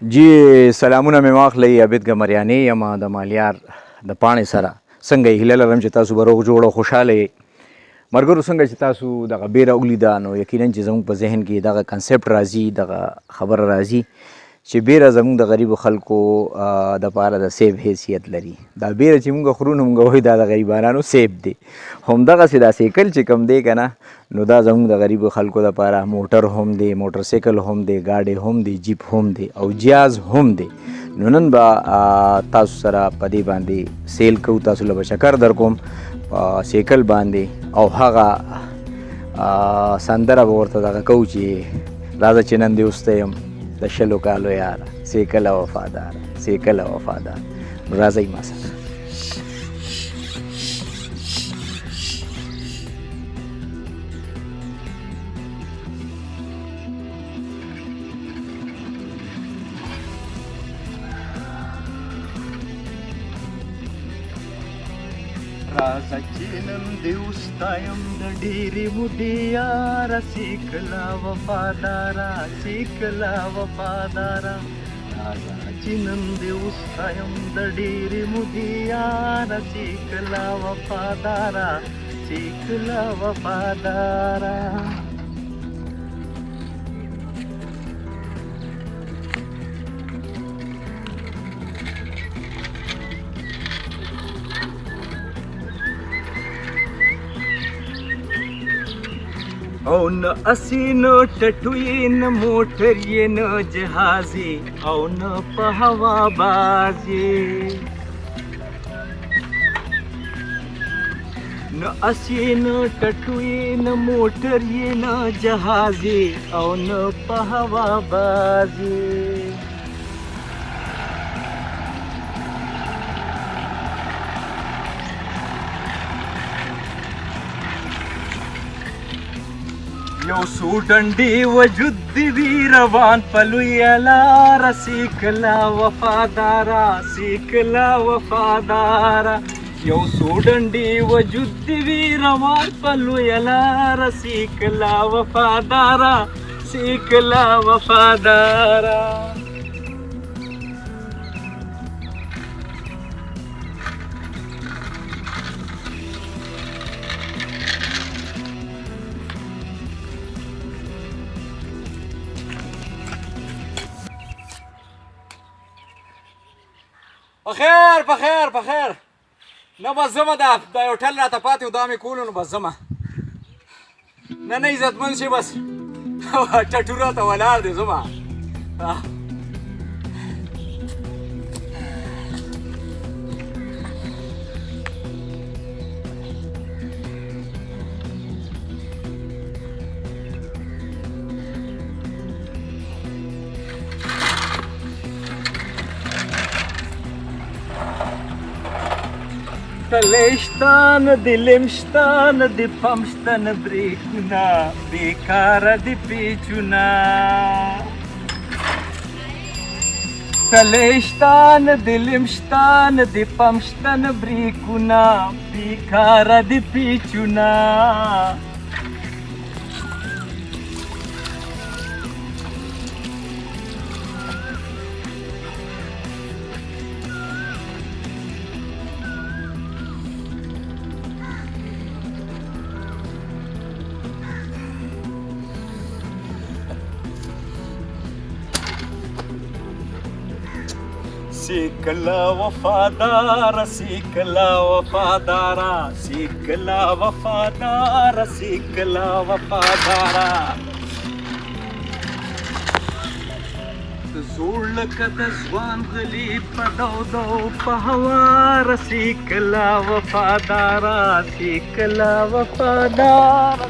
جی سلامونه مې واخلئ. عبید ګمریانی یم د مالیار د پاڼې سره. څنګه یې؟ هیله لرم چې تاسو به روغ جوړ او خوشحاله یې. ملګرو څنګه چې تاسو دغه بیره ولیده نو یقینا چې زموږ په ذهن کې دغه کنسپټ راځي، دغه خبره راځي چې بیره زموږ د غریبو خلکو دپاره د سیب حیثیت لري. دا بیره چې موږ خورو نو موږ وایو دا د غریبانو سیب دی. همدغسې دا سیکل چې کوم دی که نه نو دا زموږ د غریبو خلکو دپاره موټر هم دی، موټر سیکل هم دی، گاډی هم دی، جیپ هم دی او جیاز هم دی. نو نن به تاسو سره په دې باندې سیل کوو. تاسو له به چکر در کوم په سیکل باندې او هغه سندره به ورته دغه کوو چې راځه چې نن دې وسته یم د شلو کالو یاره، سیکله وفاداره، سیکله وفادار. نو راځئ ما سره. راځه چې نن دې وستایم د ډېرې مودې یاره، سیکله وفاداره، سیکله وفاداره. راځه چې نن دې وستایم د ډېرې مودې یاره، سیکله وفاداره، سیکله وفاداره. او نه اسی نه ټټوي نه موټر یې نه جهازي او نه په هوا بازي. نه اسی نه ټټوي نه موټر یې نه جهازي او نه په هوا بازي. یو څو ډنډې وجود دې وي روان په لویه لاره، سیکله وفاداره، سیکله وفاداره. یو څو ډنډې وجود دې وي روان په لویه لاره، سیکله وفاداره، سیکله وفاداره. بخیر بخیر بخیر. نه بس ځمه، دا یو ټل راته پاتې و دا مې کولو نو بس ځمه. نه عزتمند شي بس ټټو راته ولاړ دی ځمه. کلیشتان دلمشتان د پمشتن بریکونه، بیکاره د پیچونه. کلیشتان دلمشتان د پمشتن بریکونه، بیکاره د پیچونه. سیکله وفاداره، سیکله وفاداره، سیکله وفاداره، سیکله وفاداره. زوړ لکه د ځوان غلي په دو دو په هواره، سیکله وفاداره، سیکله وفاداره.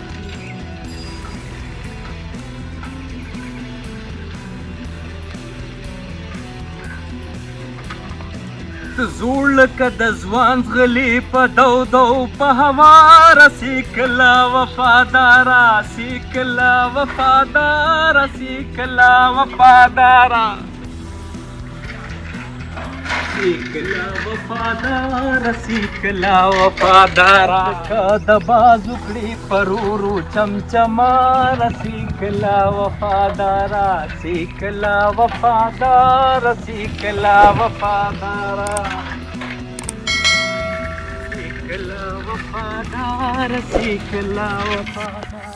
زوړ لکه د ځوان غلي په دو دو په هواره، سیکله وفاداره، سیکله وفاداره، سیکله وفاداره. سیکلا وفادار سیکلا وفادار د بازو کړي پرورو چمچمار سیکلا وفادار سیکلا وفادار سیکلا وفادار سیکلا وفادار سیکلا وفادار